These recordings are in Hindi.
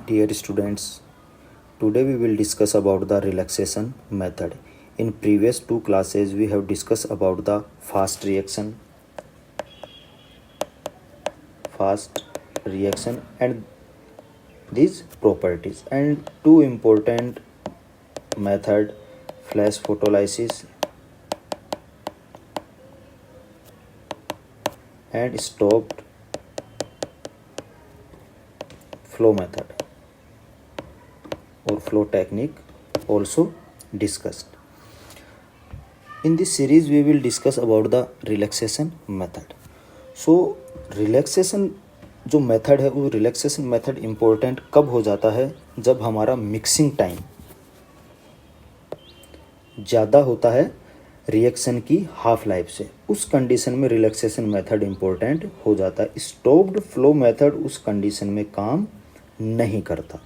Dear students, today we will discuss about the relaxation method. In previous two classes we have discussed about the fast reaction and these properties, and two important method, flash photolysis and stopped flow method or flow technique also discussed. In this series we will discuss about the relaxation method. So relaxation जो मेथड है वो रिलैक्सेशन मेथड इम्पोर्टेंट कब हो जाता है, जब हमारा मिक्सिंग टाइम ज़्यादा होता है रिएक्शन की हाफ लाइफ से। उस कंडीशन में रिलैक्सेशन मेथड इम्पोर्टेंट हो जाता है। स्टॉप्ड फ्लो मेथड उस कंडीशन में काम नहीं करता।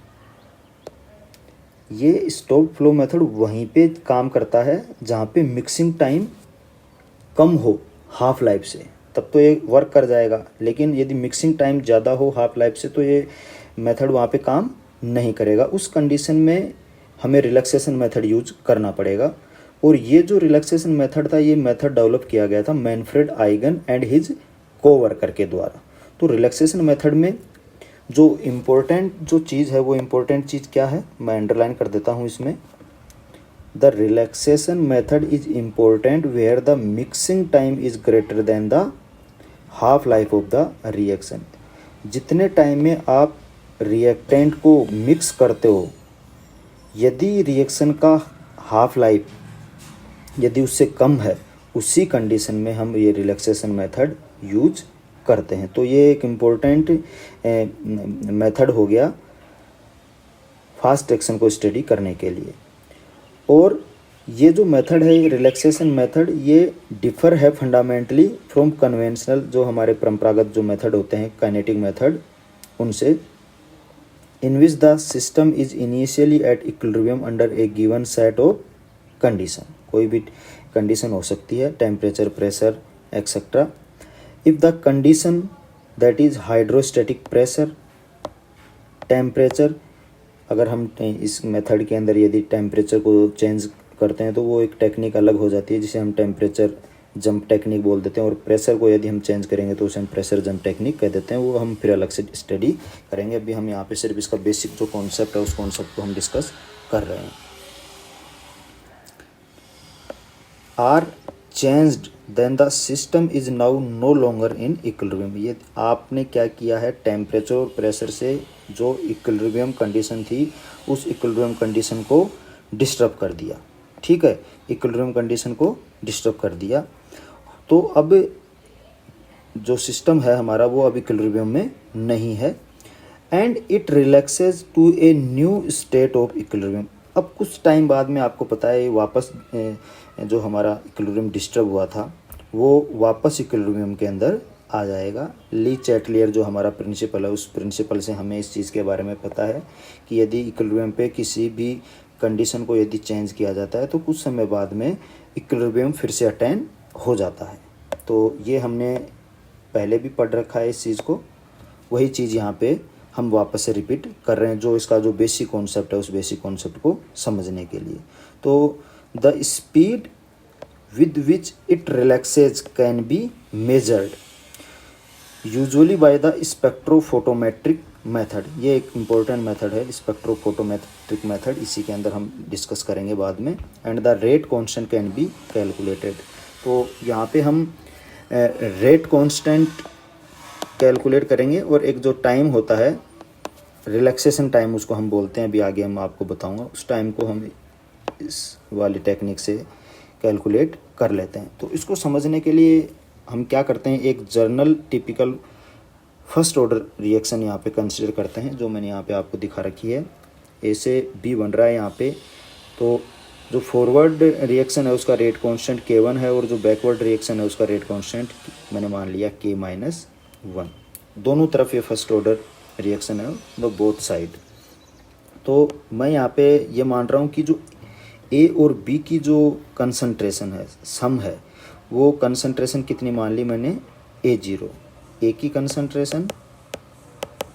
ये स्टॉप फ्लो मेथड वहीं पे काम करता है जहाँ पे मिक्सिंग टाइम कम हो हाफ लाइफ से, तब तो ये वर्क कर जाएगा। लेकिन यदि मिक्सिंग टाइम ज़्यादा हो हाफ लाइफ से तो ये मेथड वहाँ पे काम नहीं करेगा। उस कंडीशन में हमें रिलैक्सेशन मेथड यूज करना पड़ेगा। और ये जो रिलैक्सेशन मेथड था, ये मेथड डेवलप किया गया था Manfred eigen and his co-worker के द्वारा। तो रिलैक्सेशन मेथड में जो इम्पोर्टेंट जो चीज़ है वो इम्पोर्टेंट चीज़ क्या है, मैं अंडरलाइन कर देता हूँ इसमें। The relaxation method is important where the mixing time is greater than the half life of the reaction. जितने टाइम में आप रिएक्टेंट को मिक्स करते हो, यदि रिएक्शन का हाफ लाइफ यदि उससे कम है, उसी कंडीशन में हम ये रिलैक्सेशन मेथड यूज करते हैं। तो ये एक इम्पोर्टेंट मेथड हो गया फास्ट एक्शन को स्टडी करने के लिए। और ये जो मेथड है रिलैक्सेशन मेथड, ये डिफ़र है फंडामेंटली फ्रॉम कन्वेंशनल, जो हमारे परंपरागत जो मेथड होते हैं काइनेटिक मेथड, उनसे। In which the system is initially at equilibrium under a given set of condition. कोई भी कंडीशन हो सकती है, temperature, pressure etcetera. If the condition that is hydrostatic pressure, temperature, अगर हम इस मेथड के अंदर यदि टेम्परेचर को चेंज करते हैं तो वो एक टेक्निक अलग हो जाती है जिसे हम टेम्परेचर जंप टेक्निक बोल देते हैं। और प्रेशर को यदि हम चेंज करेंगे तो उसे हम प्रेशर जंप टेक्निक कह देते हैं। वो हम फिर अलग से स्टडी करेंगे। अभी हम यहाँ पे सिर्फ इसका बेसिक जो कॉन्सेप्ट है उस कॉन्सेप्ट को हम डिस्कस कर रहे हैं। Are changed then the system is now no longer in equilibrium. ये आपने क्या किया है, टेम्परेचर और प्रेशर से जो इक्विलिब्रियम कंडीशन थी उस इक्विलिब्रियम कंडीशन को डिस्टर्ब कर दिया। ठीक है, इक्विलिब्रियम कंडीशन को डिस्टर्ब कर दिया। तो अब जो सिस्टम है हमारा वो अब इक्विलिब्रियम में नहीं है। And it relaxes to a new state of equilibrium. अब कुछ टाइम बाद में आपको पता है वापस जो हमारा इक्विलिब्रियम डिस्टर्ब हुआ था वो वापस इक्विलिब्रियम के अंदर आ जाएगा। ली चैटलियर जो हमारा प्रिंसिपल है, उस प्रिंसिपल से हमें इस चीज़ के बारे में पता है कि यदि इक्विलिब्रियम पे किसी भी कंडीशन को यदि चेंज किया जाता है तो कुछ समय बाद में इक्विलिब्रियम फिर से अटेन हो जाता है। तो ये हमने पहले भी पढ़ रखा है इस चीज़ को, वही चीज़ यहाँ पे हम वापस से रिपीट कर रहे हैं, जो इसका जो बेसिक कॉन्सेप्ट है उस बेसिक कॉन्सेप्ट को समझने के लिए। तो the speed with which it relaxes can be measured usually by the spectrophotometric method. ये एक इम्पोर्टेंट मेथड है स्पेक्ट्रोफोटोमेट्रिक मेथड, इसी के अंदर हम डिस्कस करेंगे बाद में। And the rate constant can be calculated. तो यहाँ पे हम रेट कांस्टेंट कैलकुलेट करेंगे और एक जो टाइम होता है रिलैक्सेशन टाइम उसको हम बोलते हैं, अभी आगे हम आपको बताऊंगा, उस टाइम को हम इस वाली टेक्निक से कैलकुलेट कर लेते हैं। तो इसको समझने के लिए हम क्या करते हैं, एक journal typical first order reaction यहाँ पे कंसिडर करते हैं, जो मैंने यहाँ पे आपको दिखा रखी है। ए से बी बन रहा है यहाँ पे। तो जो फॉरवर्ड रिएक्शन है उसका रेट कांस्टेंट K1 है और जो बैकवर्ड रिएक्शन है उसका रेट कांस्टेंट मैंने मान लिया K-1। दोनों तरफ ये फर्स्ट ऑर्डर रिएक्शन है, द बोथ साइड। तो मैं यहाँ पे ये मान रहा हूँ कि जो ए और बी की जो कंसंट्रेशन है, सम है, वो कंसंट्रेशन कितनी मान ली मैंने A0। ए की कंसंट्रेशन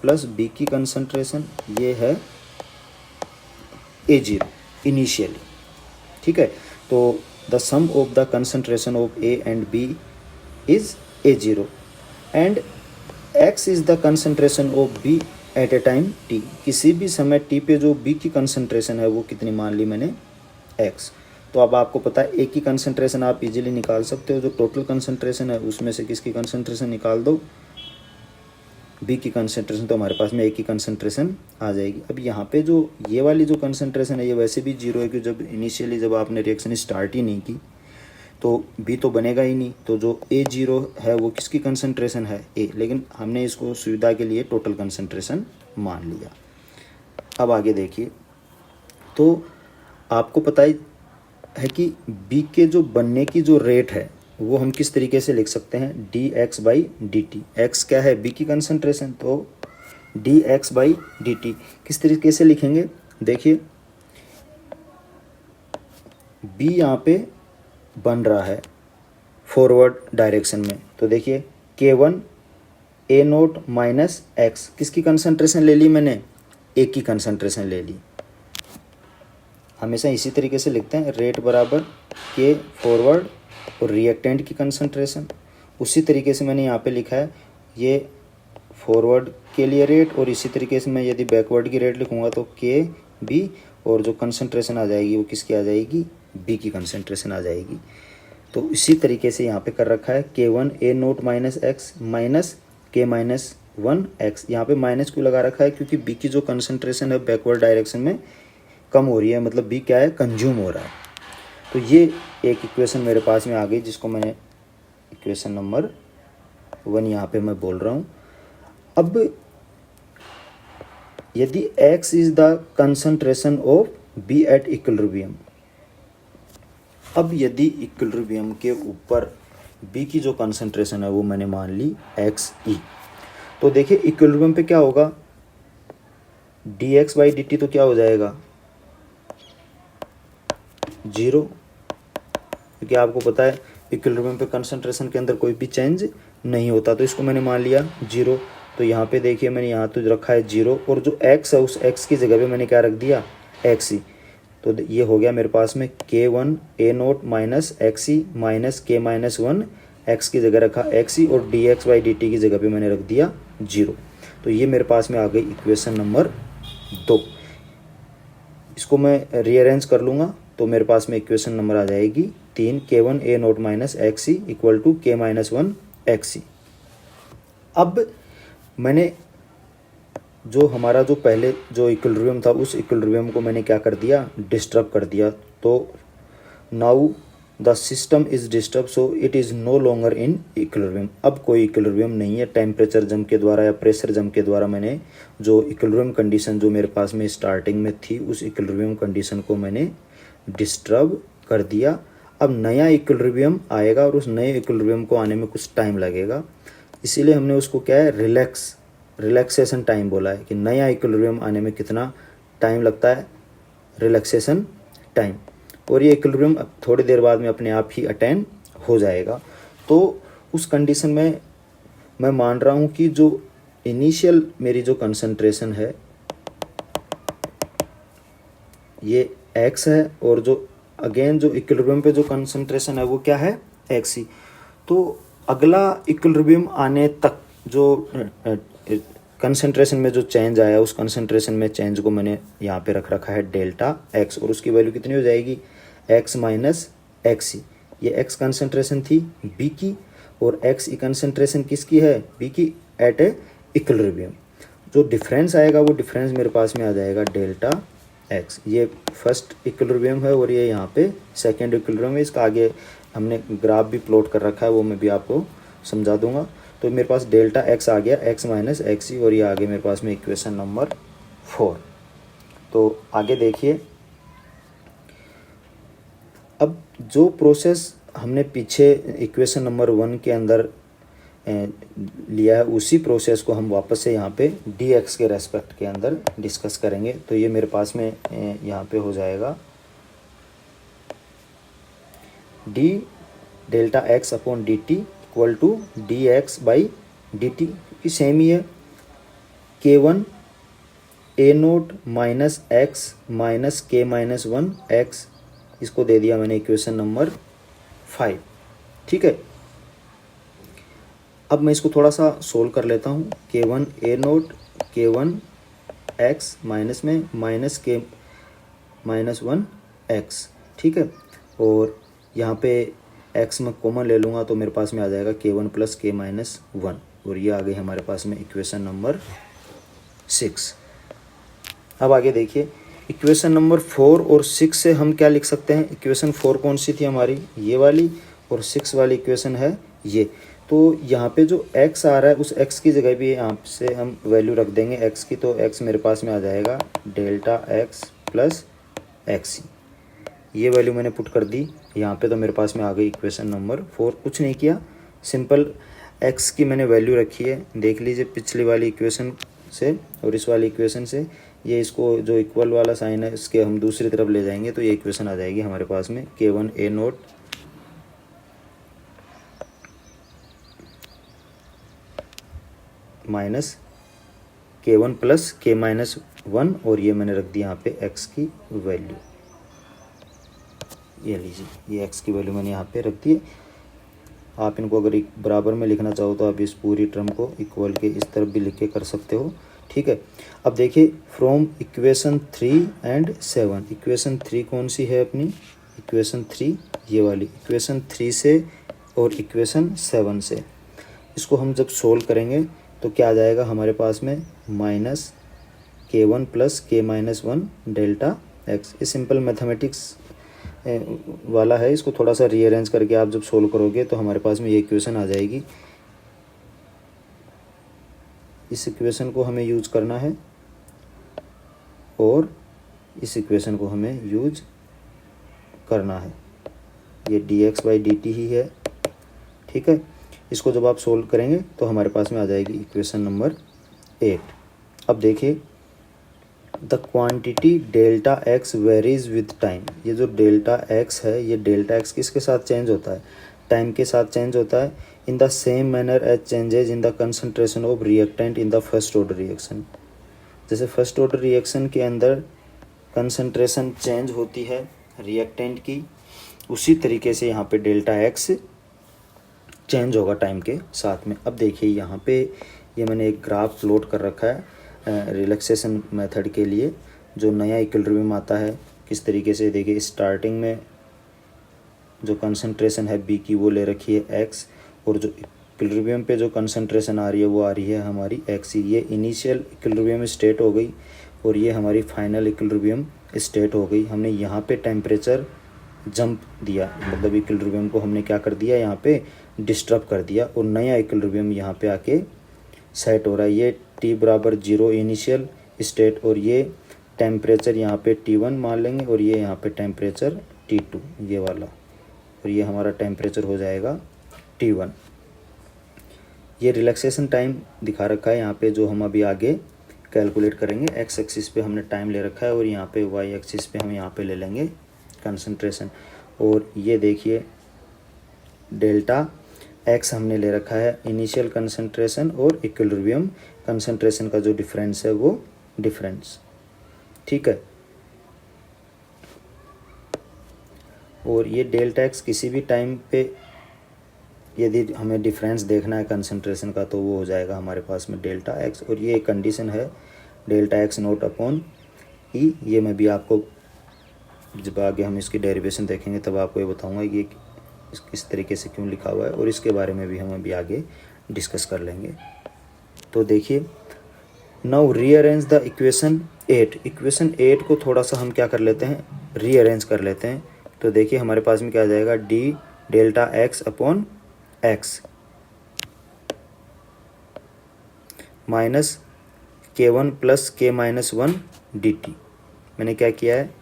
प्लस बी की कंसंट्रेशन, ये है A0 इनिशियली, ठीक है। तो the sum of the concentration of A and B is A0 and X is the concentration of B at a time T। किसी भी समय T पे जो B की कंसंट्रेशन है वो कितनी मान ली मैंने, X। तो अब आपको पता है A की कंसंट्रेशन आप इजीली निकाल सकते हो, जो टोटल कंसंट्रेशन है उसमें से किसकी कंसंट्रेशन निकाल दो, बी की कंसंट्रेशन, तो हमारे पास में ए की कंसंट्रेशन आ जाएगी। अब यहाँ पे जो ये वाली जो कंसंट्रेशन है ये वैसे भी जीरो है, क्योंकि जब इनिशियली जब आपने रिएक्शन स्टार्ट ही नहीं की तो बी तो बनेगा ही नहीं। तो जो A0 है वो किसकी कंसंट्रेशन है, ए, लेकिन हमने इसको सुविधा के लिए टोटल कंसंट्रेशन मान लिया। अब आगे देखिए, तो आपको पता है कि बी के जो बनने की जो रेट है वो हम किस तरीके से लिख सकते हैं, dx/dt। x क्या है, बी की कंसंट्रेशन, तो dx/dt किस तरीके से लिखेंगे, देखिए बी यहाँ पे बन रहा है फॉरवर्ड डायरेक्शन में, तो देखिए K1 A0 माइनस एक्स, किसकी कंसंट्रेशन ले ली मैंने, ए की कंसंट्रेशन ले ली। हमेशा इसी तरीके से लिखते हैं, रेट बराबर के फॉरवर्ड और रिएक्टेंट की कंसंट्रेशन। उसी तरीके से मैंने यहाँ पे लिखा है ये फॉरवर्ड के लिए रेट, और इसी तरीके से मैं यदि बैकवर्ड की रेट लिखूँगा तो के बी, और जो कंसंट्रेशन आ जाएगी वो किसकी आ जाएगी, बी की कंसंट्रेशन आ जाएगी। तो इसी तरीके से यहाँ पे कर रखा है K1 A0 minus x minus K-1 x. यहाँ पे माइनस क्यों लगा रखा है, क्योंकि बी की जो कंसंट्रेशन है बैकवर्ड डायरेक्शन में कम हो रही है, मतलब बी क्या है, कंज्यूम हो रहा है। तो ये एक इक्वेशन मेरे पास में आ गई, जिसको मैंने इक्वेशन नंबर 1 यहाँ पे मैं बोल रहा हूँ। अब यदि x is the concentration of B at equilibrium, अब यदि इक्विलिब्रियम के ऊपर B की जो कंसंट्रेशन है वो मैंने मान ली XE, तो देखिए इक्विलिब्रियम पे क्या होगा, dx/dt तो क्या हो जाएगा, 0, क्योंकि आपको पता है इक्विलिब्रियम पे कंसंट्रेशन के अंदर कोई भी चेंज नहीं होता, तो इसको मैंने मान लिया 0। तो यहाँ पे देखिए मैंने यहाँ तो रखा है 0, और जो x है उस x की जगह पे मैंने क्या रख दिया, XE। तो ये हो गया मेरे पास में K1 A0 minus XE minus K-1 x की जगह रखा XE, और dx/dt की जगह पे मैंने रख दिया 0। तो ये मेरे पास में आ गई इक्वेशन नंबर 2। इसको मैं रीअरेंज कर लूँगा तो मेरे पास में इक्वेशन नंबर आ जाएगी 3, K1 A0 minus XE equal to K-1 XE। अब मैंने जो हमारा जो पहले जो इक्विलिब्रियम था उस इक्विलिब्रियम को मैंने क्या कर दिया, डिस्टर्ब कर दिया। तो now the system is disturb, so it is no longer in equilibrium. अब कोई इक्विलिब्रियम नहीं है, टेम्परेचर जम के द्वारा या प्रेशर जम के द्वारा मैंने जो इक्विलिब्रियम कंडीशन जो मेरे पास में स्टार्टिंग में थी उस इक्विलिब्रियम कंडीशन को मैंने डिस्टर्ब कर दिया। अब नया इक्विलिब्रियम आएगा और उस नए इक्विलिब्रियम को आने में कुछ टाइम लगेगा, इसीलिए हमने उसको क्या है, रिलैक्सेशन टाइम बोला है, कि नया इक्विलिब्रियम आने में कितना टाइम लगता है, रिलैक्सेशन टाइम। और ये इक्विलिब्रियम थोड़ी देर बाद में अपने आप ही अटेन हो जाएगा। तो उस कंडीशन में मैं मान रहा हूँ कि जो इनिशियल मेरी जो कंसंट्रेशन है ये x है, और जो अगेन जो इक्विलिब्रियम पे जो कंसंट्रेशन है वो क्या है, XE। तो अगला इक्विलिब्रियम आने तक जो कंसंट्रेशन में जो चेंज आया उस कंसंट्रेशन में चेंज को मैंने यहाँ पे रख रखा है डेल्टा x, और उसकी वैल्यू कितनी हो जाएगी, x माइनस XE। ये x कंसंट्रेशन थी B की, और XE कंसंट्रेशन किसकी है, B की एट ए इक्विलिब्रियम। जो डिफरेंस आएगा वो डिफरेंस मेरे पास में आ जाएगा डेल्टा x। ये फर्स्ट इक्विलिब्रियम है और ये यहाँ पे सेकेंड इक्विलिब्रियम है। इसका आगे हमने ग्राफ भी प्लॉट कर रखा है, वो मैं भी आपको समझा दूंगा। तो मेरे पास डेल्टा x आ गया, x माइनस XE, और ये आगे मेरे पास में इक्वेशन नंबर 4। तो आगे देखिए, अब जो प्रोसेस हमने पीछे इक्वेशन नंबर 1 के अंदर लिया है उसी प्रोसेस को हम वापस से यहाँ पे dx के रेस्पेक्ट के अंदर डिस्कस करेंगे। तो ये मेरे पास में यहाँ पे हो जाएगा d delta x upon dt equal to dx/dt, की सेम ही है, K1 A naught minus x minus K minus one x, इसको दे दिया मैंने इक्वेशन नंबर 5। ठीक है, अब मैं इसको थोड़ा सा सोल्व कर लेता हूँ। K1 A note K1 x minus में minus K minus one x. ठीक है, और यहाँ पे x में कॉमन ले लूँगा तो मेरे पास में आ जाएगा K1 प्लस के माइनस वन, और ये आ गई हमारे पास में इक्वेशन नंबर 6। अब आगे देखिए, इक्वेशन नंबर 4 और 6 से हम क्या लिख सकते हैं। इक्वेशन 4 कौन सी थी हमारी, ये वाली, और 6 वाली इक्वेशन है ये। तो यहाँ पे जो x आ रहा है उस x की जगह भी यहाँ से हम वैल्यू रख देंगे x की, तो x मेरे पास में आ जाएगा डेल्टा x प्लस एक्स। ये वैल्यू मैंने पुट कर दी यहाँ पे, तो मेरे पास में आ गई इक्वेशन नंबर 4। कुछ नहीं किया, सिंपल x की मैंने वैल्यू रखी है। देख लीजिए पिछली वाली इक्वेशन से और इस वाली इक्वेशन से, ये इसको जो इक्वल वाला साइन है इसके हम दूसरी तरफ ले जाएंगे तो ये इक्वेशन आ जाएगी हमारे पास में K1 A naught minus K1 plus के माइनस वन, और ये मैंने रख दिया यहाँ पे x की वैल्यू। ये लीजिए, ये x की वैल्यू मैंने यहाँ पे रख दी है। आप इनको अगर बराबर में लिखना चाहो तो आप इस पूरी टर्म को इक्वल के इस तरफ भी लिख के कर सकते हो। ठीक है, अब देखिए फ्रॉम इक्वेशन 3 एंड 7, इक्वेशन 3 कौन सी है अपनी, इक्वेशन 3 ये वाली, इक्वेशन 3 से और इक्वेशन 7 से इसको हम जब सोल्व करेंगे तो क्या आ जाएगा हमारे पास में माइनस K1 प्लस के माइनस वन डेल्टा x। ये सिंपल मैथमेटिक्स वाला है, इसको थोड़ा सा रीअरेंज करके आप जब सोल्व करोगे तो हमारे पास में ये इक्वेशन आ जाएगी। इस इक्वेशन को हमें यूज करना है और इस इक्वेशन को हमें यूज करना है। ये dx/dt ही है। ठीक है, इसको जब आप सोल्व करेंगे तो हमारे पास में आ जाएगी इक्वेशन नंबर 8। अब देखिए, the quantity delta x varies with time. ये जो डेल्टा एक्स है, ये डेल्टा एक्स किसके साथ चेंज होता है, टाइम के साथ चेंज होता है। In the same manner as changes in the concentration of reactant in the first order reaction. जैसे फर्स्ट ऑर्डर रिएक्शन के अंदर कंसंट्रेशन चेंज होती है रिएक्टेंट की, उसी तरीके से यहाँ पे डेल्टा एक्स चेंज होगा टाइम के साथ में। अब देखिए यहाँ पे ये मैंने एक ग्राफ प्लॉट कर रखा है रिलैक्सेशन मेथड के लिए, जो नया इक्विलिब्रियम आता है किस तरीके से। देखिए स्टार्टिंग में जो कंसंट्रेशन है बी की वो ले रखी है एक्स, और जो इक्विलिब्रियम पे जो कंसंट्रेशन आ रही है वो आ रही है हमारी एक्स। ये इनिशियल इक्विलिब्रियम स्टेट हो गई और ये हमारी फाइनल इक्विलिब्रियम स्टेट हो गई। हमने यहाँ पे टेम्परेचर जंप दिया, मतलब इक्विलिब्रियम को हमने क्या कर दिया, यहाँ पे डिस्टर्ब कर दिया, और नया इक्विलिब्रियम यहाँ पे आके सेट हो रहा है। ये t बराबर 0 इनिशियल स्टेट, और ये टेम्परेचर यहाँ पे T1 मान लेंगे, और ये यहाँ पे टेम्परेचर T2 ये वाला, और ये हमारा टेम्परेचर हो जाएगा T1। ये रिलैक्सेशन टाइम दिखा रखा है यहाँ पे, जो हम अभी आगे कैलकुलेट करेंगे। एक्स एक्सिस पे हमने टाइम ले रखा है और यहाँ पे वाई एक्सिस पे हम यहाँ पे ले लेंगे कंसंट्रेशन। और ये देखिए डेल्टा एक्स हमने ले रखा है इनिशियल कंसंट्रेशन और इक्विलिब्रियम कंसंट्रेशन का जो डिफरेंस है वो डिफरेंस। ठीक है, और ये डेल्टा एक्स किसी भी टाइम पे यदि हमें डिफरेंस देखना है कंसंट्रेशन का तो वो हो जाएगा हमारे पास में डेल्टा एक्स। और ये कंडीशन है डेल्टा एक्स नोट अपॉन ई। ये मैं भी आपको जब आगे हम इसकी डेरिवेशन देखेंगे तब आपको ये बताऊंगा ये किस तरीके से क्यों लिखा हुआ है, और इसके बारे में भी हम अभी आगे डिस्कस कर लेंगे। तो देखिए, now rearrange the equation 8। Equation 8 को थोड़ा सा हम क्या कर लेते हैं, रीअरेंज कर लेते हैं। तो देखिए हमारे पास में क्या आ जाएगा, D delta x upon x minus K1 plus के माइनस वन डी टी। मैंने क्या किया है,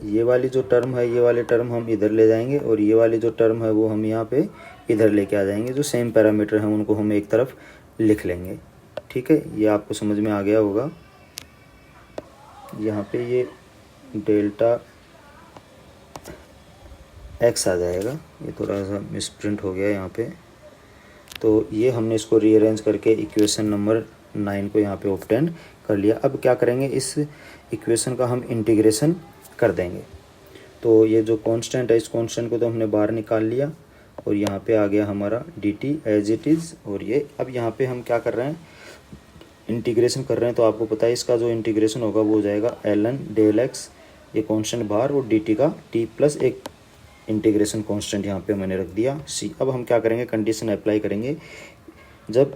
ये वाली जो टर्म है, ये वाली टर्म हम इधर ले जाएंगे, और ये वाली जो टर्म है वो हम यहाँ पे इधर लेके आ जाएंगे। जो सेम पैरामीटर हैं उनको हम एक तरफ लिख लेंगे। ठीक है, ये आपको समझ में आ गया होगा। यहाँ पे ये डेल्टा एक्स आ जाएगा, ये थोड़ा सा मिसप्रिंट हो गया यहाँ पे। तो ये हमने इसको रीअरेंज करके इक्वेशन नंबर 9 को यहाँ पे ऑब्टेन कर लिया। अब क्या करेंगे, इस इक्वेशन का हम इंटीग्रेशन कर देंगे। तो ये जो कांस्टेंट है, इस कांस्टेंट को तो हमने बाहर निकाल लिया और यहाँ पे आ गया हमारा dt एज इट इज़। और ये अब यहाँ पे हम क्या कर रहे हैं, इंटीग्रेशन कर रहे हैं। तो आपको पता है इसका जो इंटीग्रेशन होगा वो हो जाएगा ln डेल x, ये कांस्टेंट बाहर, और dt का t प्लस एक इंटीग्रेशन कांस्टेंट यहाँ पे मैंने रख दिया c। अब हम क्या करेंगे, कंडीशन अप्लाई करेंगे। जब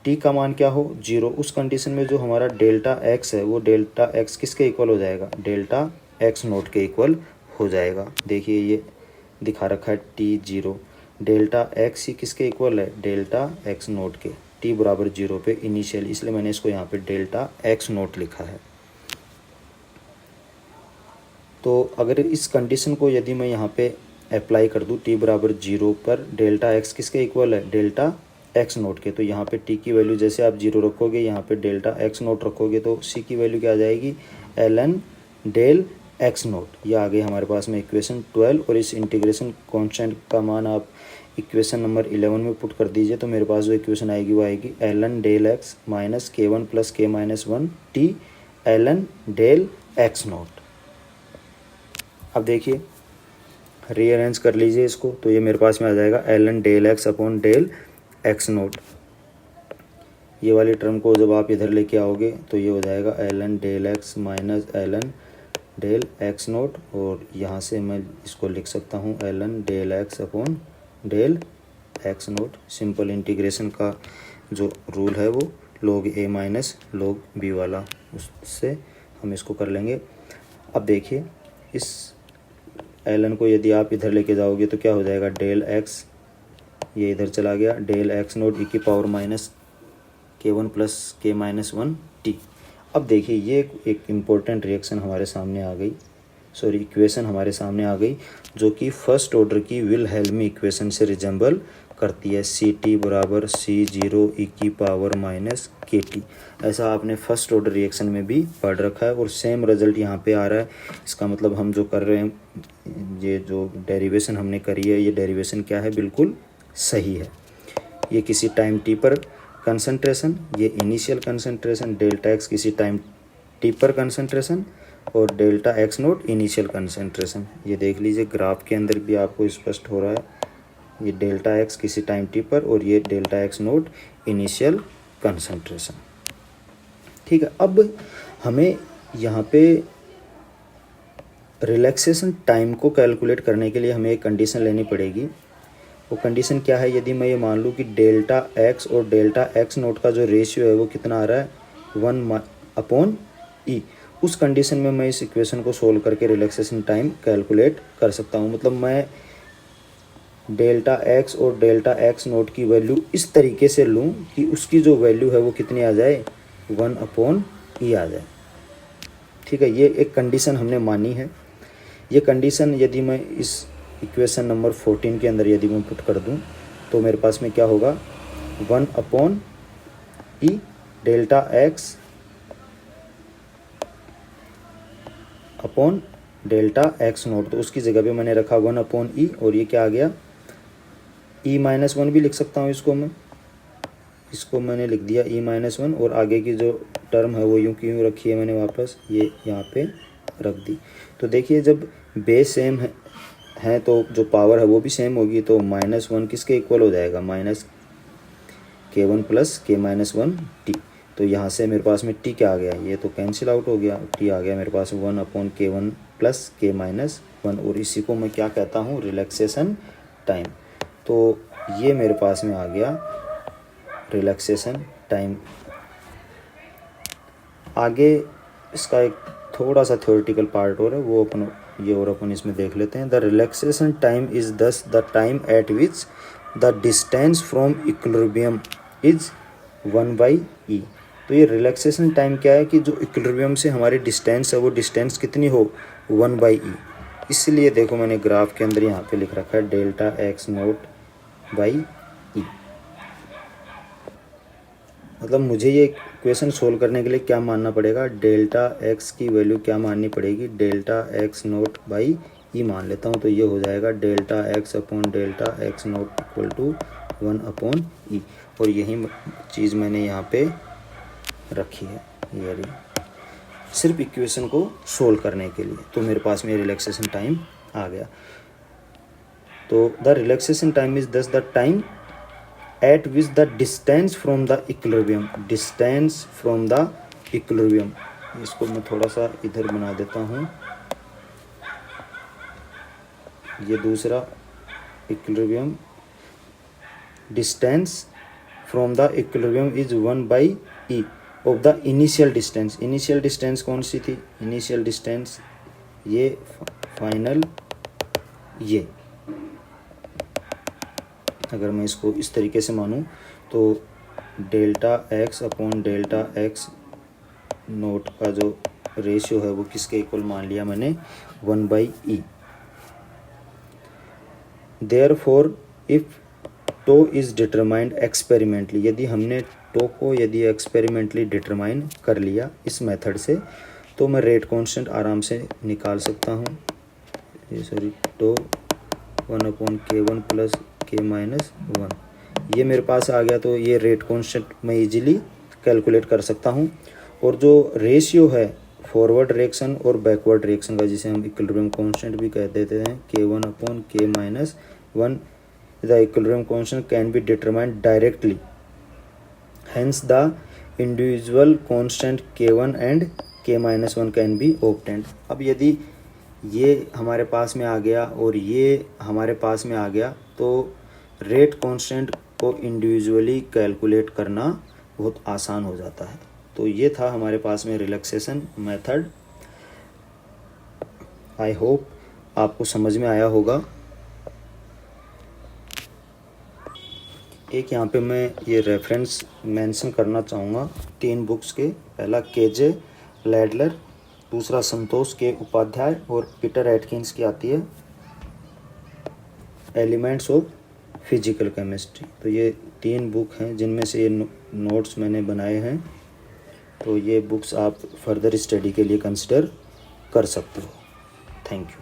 t का मान क्या हो, 0, उस कंडीशन में जो हमारा डेल्टा x है वो डेल्टा x किसके इक्वल हो जाएगा, डेल्टा x नोट के इक्वल हो जाएगा। देखिए ये दिखा रखा है t0, डेल्टा x ही किसके इक्वल है, डेल्टा x नोट के, t बराबर 0 पे इनिशियल, इसलिए मैंने इसको यहाँ पे डेल्टा x नोट लिखा है। तो अगर इस कंडीशन को यदि मैं यहाँ पे अप्लाई कर दूँ t बराबर 0 पर, डेल्टा x किसके इक्वल है, डेल्टा x नोट के, तो यहाँ पे t की वैल्यू जैसे आप 0 रखोगे, यहाँ पे डेल्टा x नोट रखोगे, तो c की वैल्यू क्या आ जाएगी, ln डेल x नोट। ये आ गई हमारे पास में इक्वेशन 12। और इस इंटीग्रेशन कांस्टेंट का मान आप इक्वेशन नंबर 11 में पुट कर दीजिए, तो मेरे पास जो इक्वेशन आएगी वो आएगी ln del x minus k1 plus k minus 1 t ln del x naught. अब देखिए रीअरेंज कर लीजिए इसको, तो ये मेरे पास में आ जाएगा ln del x upon del x naught. ये वाली टर्म को जब आप इधर लेके आओगे तो ये हो जाएगा ln del x minus ln del x naught, और यहाँ से मैं इसको लिख सकता हूँ ln del x upon del x naught. Simple integration का जो रूल है वो log a minus log b वाला, उससे हम इसको कर लेंगे। अब देखिए इस ln को यदि आप इधर लेके जाओगे तो क्या हो जाएगा, डेल x, ये इधर चला गया, डेल x नोट e की power minus k1 plus k minus 1 t। अब देखिए ये एक इम्पोर्टेंट रिएक्शन हमारे सामने आ गई, सॉरी इक्वेशन हमारे सामने आ गई, जो कि फर्स्ट ऑर्डर की विलहेल्मी इक्वेशन से रिजेंबल करती है। ct बराबर c0 e की पावर माइनस kt, ऐसा आपने फर्स्ट ऑर्डर रिएक्शन में भी पढ़ रखा है, और सेम रिजल्ट यहाँ पे आ रहा है। इसका मतलब हम जो कर रहे हैं, ये जो डेरिवेशन हमने करी है, ये डेरिवेशन क्या है, बिल्कुल सही है। ये किसी टाइम t पर कंसंट्रेशन, ये इनिशियल कंसंट्रेशन, डेल्टा x किसी टाइम t पर कंसंट्रेशन, और delta x note initial concentration. ये देख लीजिए ग्राफ के अंदर भी आपको स्पष्ट हो रहा है, ये डेल्टा x किसी टाइम t पर, और ये delta x note initial concentration. ठीक है, अब हमें यहाँ पे रिलैक्सेशन टाइम को कैलकुलेट करने के लिए हमें एक कंडीशन लेनी पड़ेगी। वो कंडीशन क्या है, यदि मैं ये मान लूँ कि डेल्टा x और डेल्टा x नोट का जो रेशियो है वो कितना आ रहा है, 1/e, उस कंडीशन में मैं इस इक्वेशन को सोल्व करके रिलैक्सेशन टाइम कैलकुलेट कर सकता हूँ। मतलब मैं डेल्टा x और डेल्टा x नोट की वैल्यू इस तरीके से लूँ कि उसकी जो वैल्यू है वो कितनी आ जाए, 1/e आ जाए। ठीक है, ये एक कंडीशन हमने मानी है। ये कंडीशन यदि मैं इस इक्वेशन नंबर 14 के अंदर यदि मैं पुट कर दूं तो मेरे पास में क्या होगा, 1/e delta x upon delta x note, तो उसकी जगह पे मैंने रखा 1/e, और ये क्या आ गया, e माइनस 1 भी लिख सकता हूँ इसको मैं, इसको मैंने लिख दिया e माइनस 1, और आगे की जो टर्म है वो यूँ की यूँ रखी है मैंने, वापस ये यहाँ पे रख दी। तो देखिए जब बेस सेम है तो जो पावर है वो भी सेम होगी, तो -1 किसके इक्वल हो जाएगा, minus k1 plus k minus 1 t। तो यहाँ से मेरे पास में t क्या आ गया, ये तो कैंसिल आउट हो गया, t आ गया मेरे पास 1/k1 प्लस k माइनस 1, और इसी को मैं क्या कहता हूँ, रिलैक्सेशन टाइम। तो ये मेरे पास में आ गया रिलैक्सेशन टाइम। आगे इसका एक थोड़ा सा थ्योरेटिकल पार्ट और है, वो अपन इसमें देख लेते हैं। द रिलैक्सेशन टाइम इज दस the time eight which the distance from equilibrium is 1/e। तो ये रिलैक्सेशन टाइम क्या है कि जो इक्विलिब्रियम से हमारी डिस्टेंस है वो डिस्टेंस कितनी हो, 1/e। इसलिए देखो मैंने ग्राफ के अंदर यहाँ पे लिख रखा है delta x naught by e। मतलब मुझे ये इक्वेशन सोल्व करने के लिए क्या मानना पड़ेगा, डेल्टा x की वैल्यू क्या माननी पड़ेगी, delta x naught by E मान लेता हूँ। तो ये हो जाएगा delta x upon delta x naught equal to 1/E, और यही चीज़ मैंने यहाँ पे रखी है, ये रही, सिर्फ इक्वेशन को सोल्व करने के लिए। तो मेरे पास में रिलैक्सेशन टाइम आ गया। तो द रिलैक्सेशन टाइम इज दस the time eight which the distance from the equilibrium, distance from the equilibrium, इसको मैं थोड़ा सा इधर बना देता हूँ। ये दूसरा equilibrium, distance from the equilibrium is 1/E of the initial distance. Initial distance कौन सी थी? इनिशियल डिस्टेंस ये, फाइनल ये। अगर मैं इसको इस तरीके से मानूँ तो delta x upon delta x note का जो रेशियो है वो किसके इक्वल मान लिया मैंने? 1/E। Therefore if tau is determined experimentally, यदि हमने टो को यदि एक्सपेरिमेंटली डिटरमाइन कर लिया इस मेथड से, तो मैं रेट कांस्टेंट आराम से निकाल सकता हूँ। ये sorry, to 1/K1 plus K-1 ये मेरे पास आ गया। तो ये रेट कांस्टेंट मैं इजीली कैलकुलेट कर सकता हूँ। और जो रेशियो है फॉरवर्ड रिएक्शन और बैकवर्ड रिएक्शन का, जिसे हम इक्विलिब्रियम कांस्टेंट भी कह देते हैं, K1/K-1, the equilibrium constant can be determined directly, hence the individual constant K1 and K-1 can be obtained. अब यदि ये हमारे पास में आ गया और ये हमारे पास में आ गया, तो रेट कांस्टेंट को इंडिविजुअली कैलकुलेट करना बहुत आसान हो जाता है। तो ये था हमारे पास में रिलैक्सेशन मेथड। आई होप आपको समझ में आया होगा। एक यहाँ पे मैं ये रेफरेंस मेंशन करना चाहूँगा 3 बुक्स के। पहला KJ लैडलर, दूसरा संतोष के उपाध्याय और पीटर एटकिंस की आती है एलिमेंट्स ऑफ फिजिकल केमिस्ट्री। तो ये 3 बुक हैं जिनमें से ये नोट्स मैंने बनाए हैं। तो ये बुक्स आप फर्दर स्टडी के लिए कंसिडर कर सकते हो। Thank you.